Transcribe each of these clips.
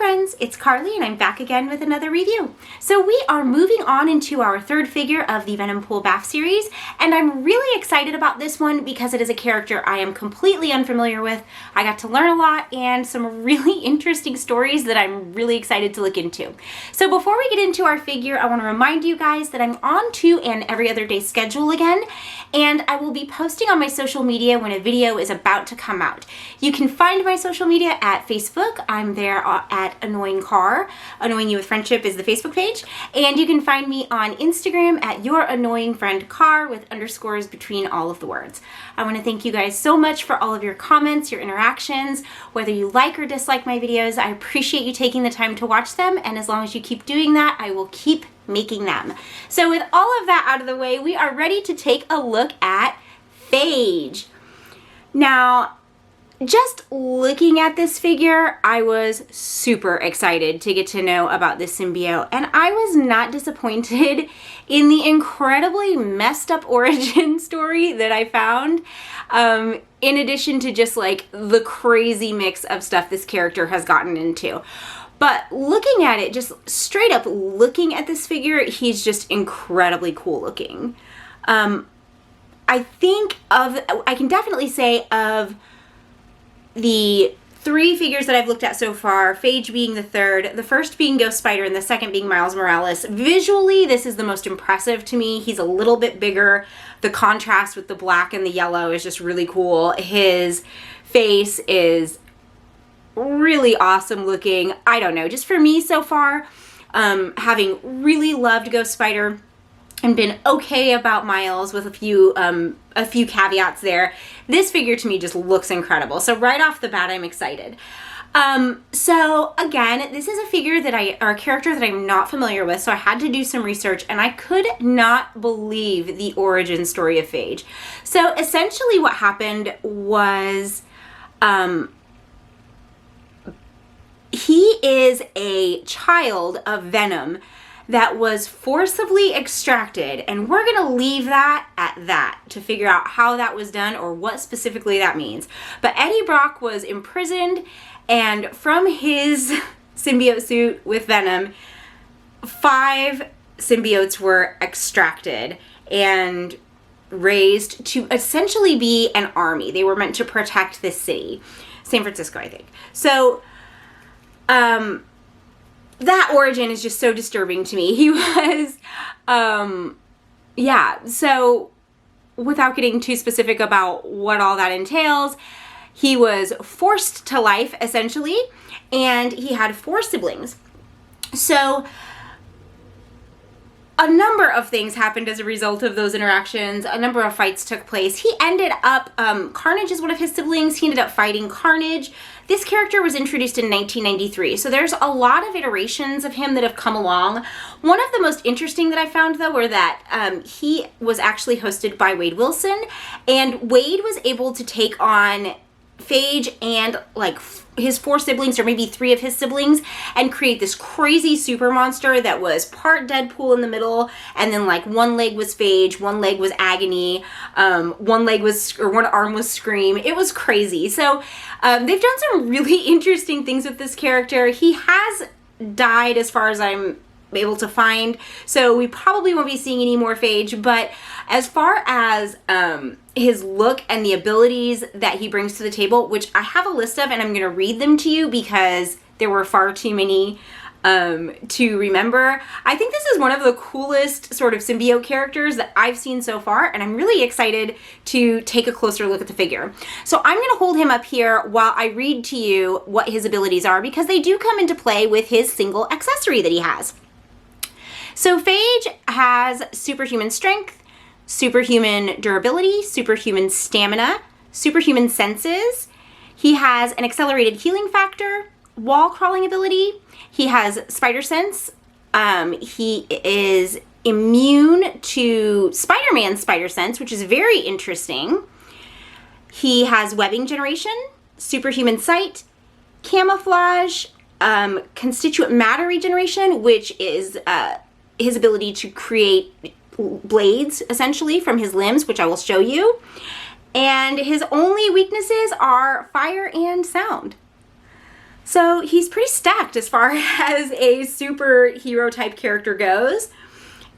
friends, it's Carly and I'm back again with another review. So we are moving on into our third figure of the Venom Pool Bath series, and I'm really excited about this one because it is a character I am completely unfamiliar with. I got to learn a lot and some really interesting stories that I'm really excited to look into. So before we get into our figure, I want to remind you guys that I'm on to an every other day schedule again, and I will be posting on my social media when a video is about to come out. You can find my social media at Facebook. I'm there at Annoying Car. Annoying You with Friendship is the Facebook page. And you can find me on Instagram at Your Annoying Friend Car with underscores between all of the words. I want to thank you guys so much for all of your comments, your interactions, whether you like or dislike my videos. I appreciate you taking the time to watch them, and as long as you keep doing that, I will keep making them. So with all of that out of the way, we are ready to take a look at Phage. Now, just looking at this figure, I was super excited to get to know about this symbiote, and I was not disappointed in the incredibly messed up origin story that I found, in addition to just like the crazy mix of stuff this character has gotten into. But looking at it, just straight up looking at this figure, he's just incredibly cool looking. I can definitely say of the three figures that I've looked at so far, Phage being the third, the first being Ghost Spider, and the second being Miles Morales, visually this is the most impressive to me. He's a little bit bigger. The contrast with the black and the yellow is just really cool. His face is really awesome looking. I don't know, just for me so far, having really loved Ghost Spider and been okay about Miles with a few caveats there, this figure to me just looks incredible. So right off the bat, I'm excited. So again, this is a figure or a character that I'm not familiar with, so I had to do some research, and I could not believe the origin story of Phage. So essentially what happened was, he is a child of Venom that was forcibly extracted, and we're gonna leave that at that to figure out how that was done or what specifically that means. But Eddie Brock was imprisoned, and from his symbiote suit with Venom, 5 symbiotes were extracted and raised to essentially be an army. They were meant to protect this city, San Francisco, I think. So that origin is just so disturbing to me. He was, so without getting too specific about what all that entails, he was forced to life, essentially, and he had 4 siblings. So a number of things happened as a result of those interactions. A number of fights took place. He ended up, Carnage is one of his siblings. He ended up fighting Carnage. This character was introduced in 1993, so there's a lot of iterations of him that have come along. One of the most interesting that I found, though, were that he was actually hosted by Wade Wilson, and Wade was able to take on Phage and like his 4 siblings, or maybe 3 of his siblings, and create this crazy super monster that was part Deadpool in the middle, and then like one leg was Phage, one leg was Agony, one arm was Scream. It was crazy. So they've done some really interesting things with this character. He has died as far as I'm able to find, so we probably won't be seeing any more Phage, but as far as his look and the abilities that he brings to the table, which I have a list of, and I'm going to read them to you because there were far too many to remember. I think this is one of the coolest sort of symbiote characters that I've seen so far, and I'm really excited to take a closer look at the figure. So I'm going to hold him up here while I read to you what his abilities are, because they do come into play with his single accessory that he has. So Phage has Superhuman Strength, Superhuman Durability, Superhuman Stamina, Superhuman Senses. He has an Accelerated Healing Factor, Wall Crawling Ability. He has Spider Sense. He is immune to Spider-Man's Spider Sense, which is very interesting. He has Webbing Generation, Superhuman Sight, Camouflage, Constituent Matter Regeneration, which is his ability to create blades, essentially, from his limbs, which I will show you. And his only weaknesses are fire and sound. So he's pretty stacked as far as a superhero type character goes.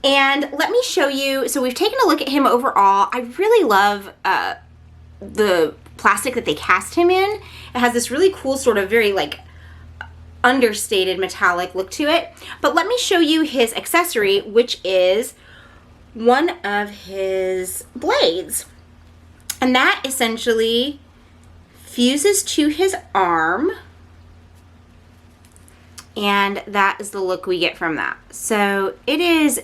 And let me show you, so we've taken a look at him overall. I really love the plastic that they cast him in. It has this really cool sort of very like understated metallic look to it. But let me show you his accessory, which is one of his blades. And that essentially fuses to his arm. And that is the look we get from that. So it is,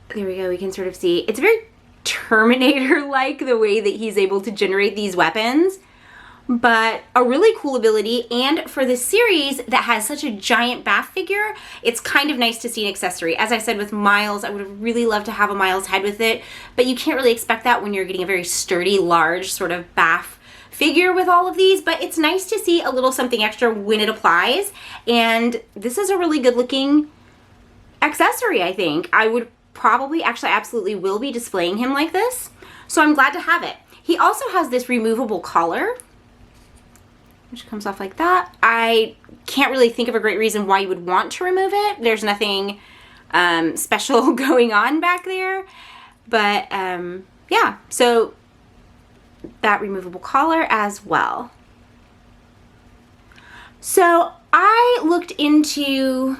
there we go, we can sort of see, it's very Terminator-like the way that he's able to generate these weapons, but a really cool ability. And for this series that has such a giant Bath figure, it's kind of nice to see an accessory. As I said with Miles, I would have really loved to have a Miles head with it, but you can't really expect that when you're getting a very sturdy, large sort of Bath figure with all of these, but it's nice to see a little something extra when it applies. And this is a really good looking accessory, I think. I would probably, actually absolutely will be displaying him like this. So I'm glad to have it. He also has this removable collar, which comes off like that. I can't really think of a great reason why you would want to remove it. There's nothing special going on back there. But yeah, so that removable collar as well. So I looked into,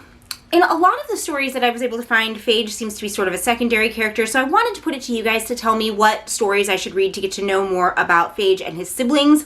in a lot of the stories that I was able to find, Phage seems to be sort of a secondary character, so I wanted to put it to you guys to tell me what stories I should read to get to know more about Phage and his siblings.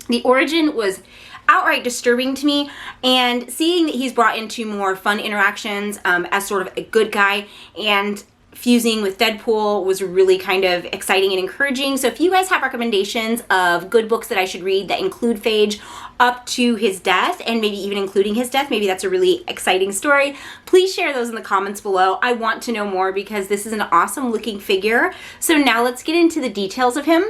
The origin was outright disturbing to me, and seeing that he's brought into more fun interactions as sort of a good guy and fusing with Deadpool was really kind of exciting and encouraging. So if you guys have recommendations of good books that I should read that include Phage up to his death, and maybe even including his death, maybe that's a really exciting story, please share those in the comments below. I want to know more because this is an awesome looking figure. So now let's get into the details of him.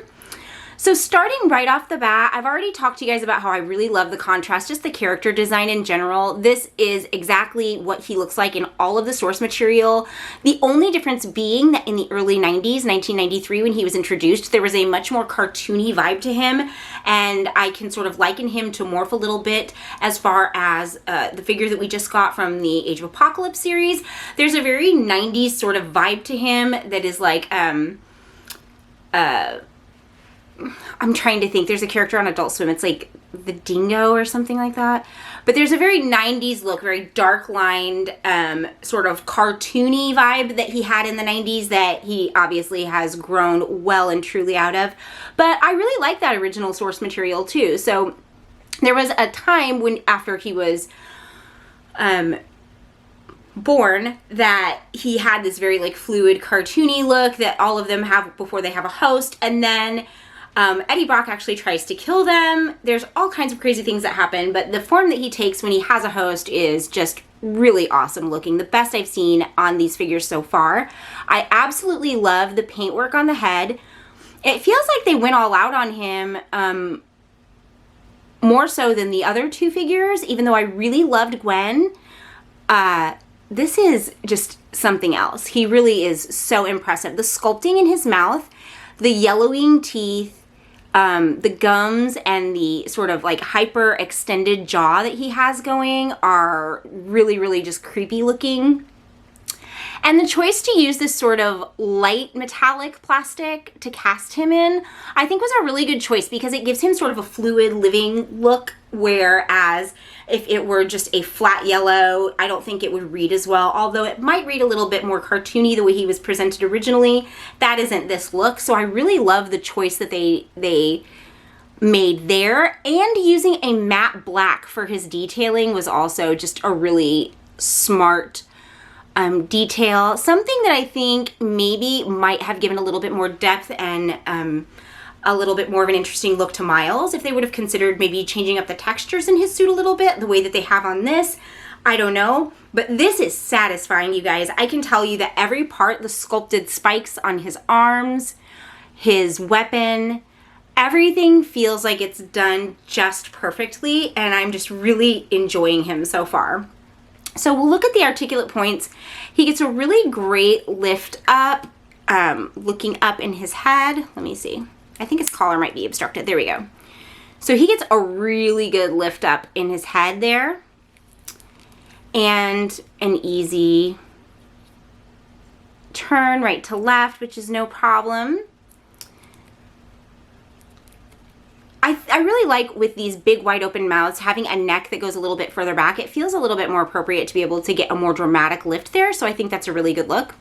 So starting right off the bat, I've already talked to you guys about how I really love the contrast, just the character design in general. This is exactly what he looks like in all of the source material. The only difference being that in the early 90s, 1993, when he was introduced, there was a much more cartoony vibe to him, and I can sort of liken him to Morph a little bit as far as the figure that we just got from the Age of Apocalypse series. There's a very 90s sort of vibe to him that is like, I'm trying to think. There's a character on Adult Swim. It's like the Dingo or something like that. But there's a very 90s look, very dark lined, sort of cartoony vibe that he had in the 90s that he obviously has grown well and truly out of. But I really like that original source material too. So there was a time when after he was born that he had this very like fluid cartoony look that all of them have before they have a host, and then Eddie Brock actually tries to kill them. There's all kinds of crazy things that happen, but the form that he takes when he has a host is just really awesome looking. The best I've seen on these figures so far. I absolutely love the paintwork on the head. It feels like they went all out on him more so than the other two figures, even though I really loved Gwen. This is just something else. He really is so impressive. The sculpting in his mouth, the yellowing teeth, the gums, and the sort of like hyper extended jaw that he has going are really, really just creepy looking. And the choice to use this sort of light metallic plastic to cast him in, I think was a really good choice because it gives him sort of a fluid living look, whereas if it were just a flat yellow, I don't think it would read as well, although it might read a little bit more cartoony the way he was presented originally. That isn't this look, so I really love the choice that they made there, and using a matte black for his detailing was also just a really smart detail, something that I think maybe might have given a little bit more depth and a little bit more of an interesting look to Miles if they would have considered maybe changing up the textures in his suit a little bit, the way that they have on this. I don't know, but this is satisfying, you guys. I can tell you that every part, the sculpted spikes on his arms, his weapon, everything feels like it's done just perfectly, and I'm just really enjoying him so far. So we'll look at the articulate points. He gets a really great lift up, looking up in his head. Let me see. I think his collar might be obstructed. There we go. So he gets a really good lift up in his head there, and an easy turn right to left, which is no problem. I really like, with these big wide open mouths, having a neck that goes a little bit further back. It feels a little bit more appropriate to be able to get a more dramatic lift there, so I think that's a really good look.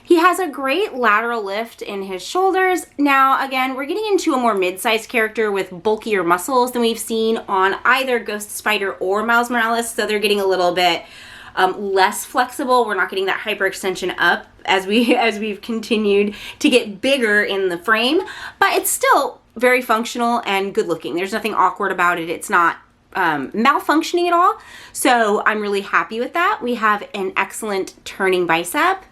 He has a great lateral lift in his shoulders. Now, again, we're getting into a more mid-sized character with bulkier muscles than we've seen on either Ghost Spider or Miles Morales, so they're getting a little bit less flexible. We're not getting that hyperextension up as we've continued to get bigger in the frame, but it's still very functional and good looking. There's nothing awkward about it. It's not malfunctioning at all, so I'm really happy with that. We have an excellent turning bicep.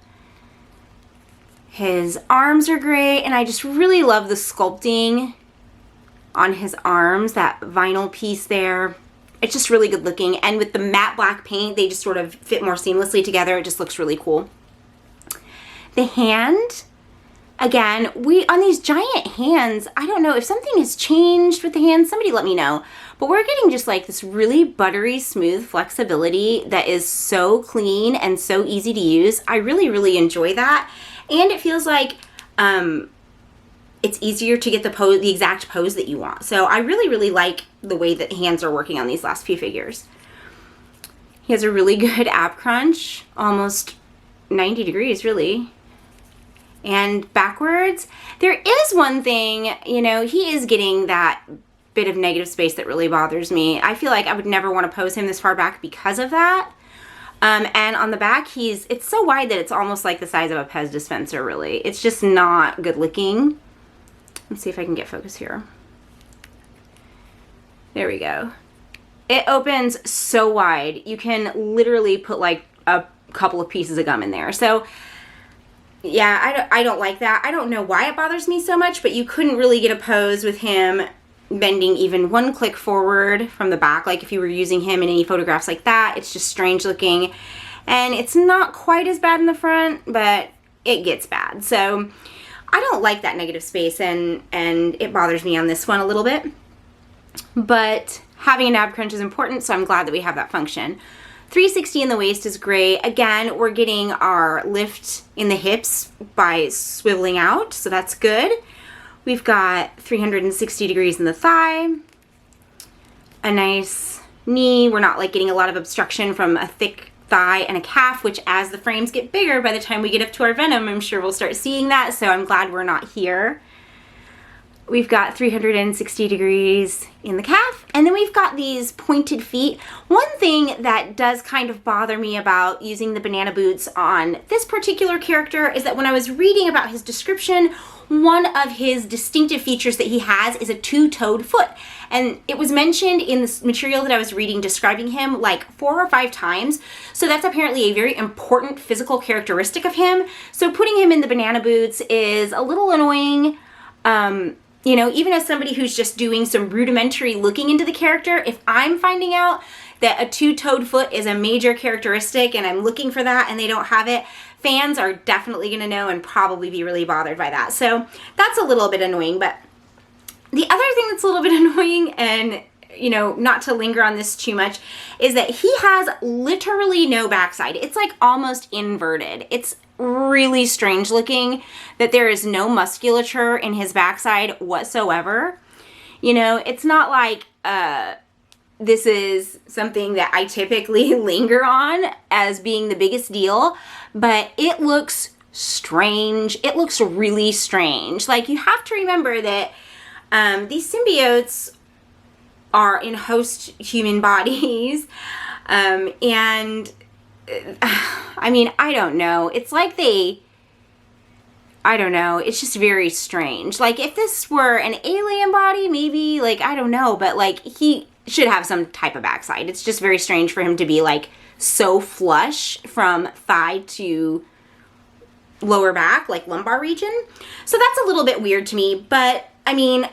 His arms are great, and I just really love the sculpting on his arms, that vinyl piece there. It's just really good looking, and with the matte black paint, they just sort of fit more seamlessly together. It just looks really cool. The hand, again, on these giant hands, I don't know if something has changed with the hands, somebody let me know, but we're getting just like this really buttery smooth flexibility that is so clean and so easy to use. I really, really enjoy that, and it feels like it's easier to get the exact pose that you want. So I really, really like the way that hands are working on these last few figures. He has a really good ab crunch, almost 90 degrees really. And backwards, there is one thing, you know, he is getting that bit of negative space that really bothers me. I feel like I would never want to pose him this far back because of that. And on the back, it's so wide that it's almost like the size of a Pez dispenser, really. It's just not good looking. Let's see if I can get focus here. There we go. It opens so wide. You can literally put like a couple of pieces of gum in there. So yeah, I don't like that. I don't know why it bothers me so much, but you couldn't really get a pose with him bending even one click forward from the back. Like if you were using him in any photographs like that, it's just strange looking. And it's not quite as bad in the front, but it gets bad. So I don't like that negative space, and it bothers me on this one a little bit. But having an ab crunch is important, so I'm glad that we have that function. 360 in the waist is great. Again, we're getting our lift in the hips by swiveling out, so that's good. We've got 360 degrees in the thigh, a nice knee. We're not like getting a lot of obstruction from a thick thigh and a calf, which as the frames get bigger, by the time we get up to our Venom, I'm sure we'll start seeing that, so I'm glad we're not here. We've got 360 degrees in the calf, and then we've got these pointed feet. One thing that does kind of bother me about using the banana boots on this particular character is that when I was reading about his description, one of his distinctive features that he has is a two-toed foot. And it was mentioned in this material that I was reading describing him like 4 or 5 times. So that's apparently a very important physical characteristic of him. So putting him in the banana boots is a little annoying. You know, even as somebody who's just doing some rudimentary looking into the character, if I'm finding out that a two-toed foot is a major characteristic and I'm looking for that and they don't have it, fans are definitely going to know and probably be really bothered by that. So that's a little bit annoying. But the other thing that's a little bit annoying, and you know, not to linger on this too much, is that he has literally no backside. It's like almost inverted. It's really strange looking that there is no musculature in his backside whatsoever. You know, it's not like this is something that I typically linger on as being the biggest deal, but it looks strange. It looks really strange. Like, you have to remember that these symbiotes are in host human bodies, and I mean, I don't know. It's like I don't know. It's just very strange. Like, if this were an alien body, maybe, like, I don't know, but like, he should have some type of backside. It's just very strange for him to be like so flush from thigh to lower back, like lumbar region. So that's a little bit weird to me, but I mean,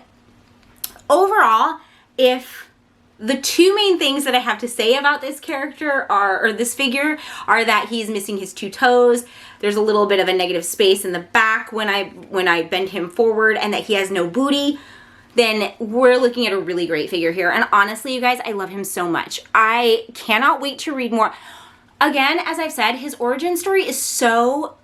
overall, if the two main things that I have to say about this character or this figure are that he's missing his 2 toes, there's a little bit of a negative space in the back when I bend him forward, and that he has no booty, then we're looking at a really great figure here. And honestly, you guys, I love him so much. I cannot wait to read more. Again, as I've said, his origin story is so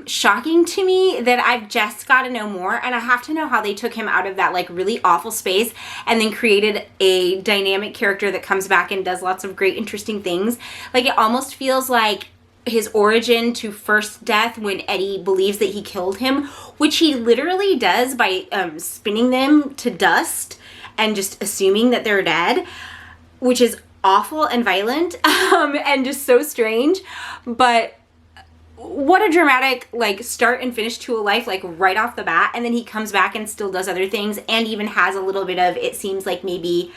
shocking to me that I've just got to know more, and I have to know how they took him out of that like really awful space and then created a dynamic character that comes back and does lots of great interesting things. Like, it almost feels like his origin to first death when Eddie believes that he killed him, which he literally does by spinning them to dust and just assuming that they're dead, which is awful and violent and just so strange. But what a dramatic like start and finish to a life, like right off the bat. And then he comes back and still does other things and even has a little bit of, it seems like maybe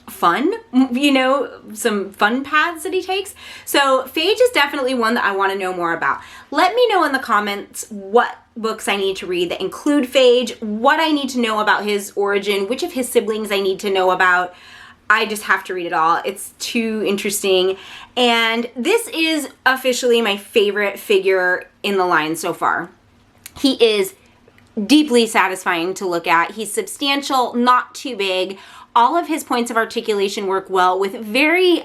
fun, you know, some fun paths that he takes. So Phage is definitely one that I want to know more about. Let me know in the comments what books I need to read that include Phage, what I need to know about his origin, which of his siblings I need to know about. I just have to read it all. It's too interesting. And this is officially my favorite figure in the line so far. He is deeply satisfying to look at. He's substantial, not too big. All of his points of articulation work well with very,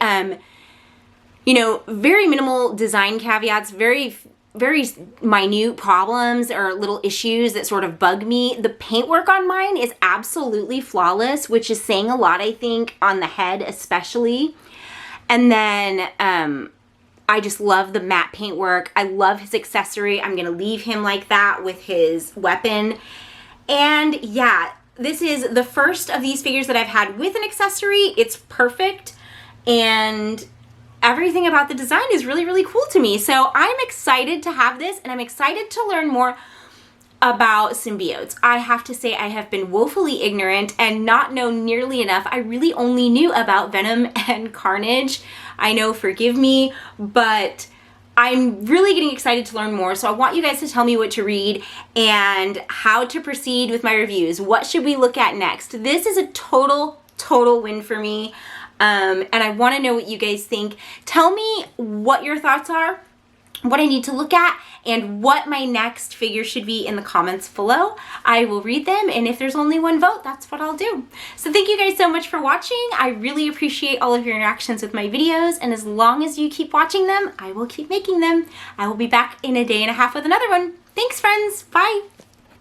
you know, very minimal design caveats, very minute problems or little issues that sort of bug me. The paintwork on mine is absolutely flawless, which is saying a lot, I think, on the head especially. And then I just love the matte paintwork. I love his accessory. I'm going to leave him like that with his weapon. And yeah, this is the first of these figures that I've had with an accessory. It's perfect. And everything about the design is really, really cool to me. So I'm excited to have this, and I'm excited to learn more about symbiotes. I have to say I have been woefully ignorant and not known nearly enough. I really only knew about Venom and Carnage. I know, forgive me, but I'm really getting excited to learn more. So I want you guys to tell me what to read and how to proceed with my reviews. What should we look at next? This is a total win for me. And I want to know what you guys think. Tell me what your thoughts are, what I need to look at, and what my next figure should be in the comments below. I will read them, and if there's only one vote, that's what I'll do. So thank you guys so much for watching. I really appreciate all of your interactions with my videos, and as long as you keep watching them, I will keep making them. I will be back in a day and a half with another one. Thanks, friends. Bye.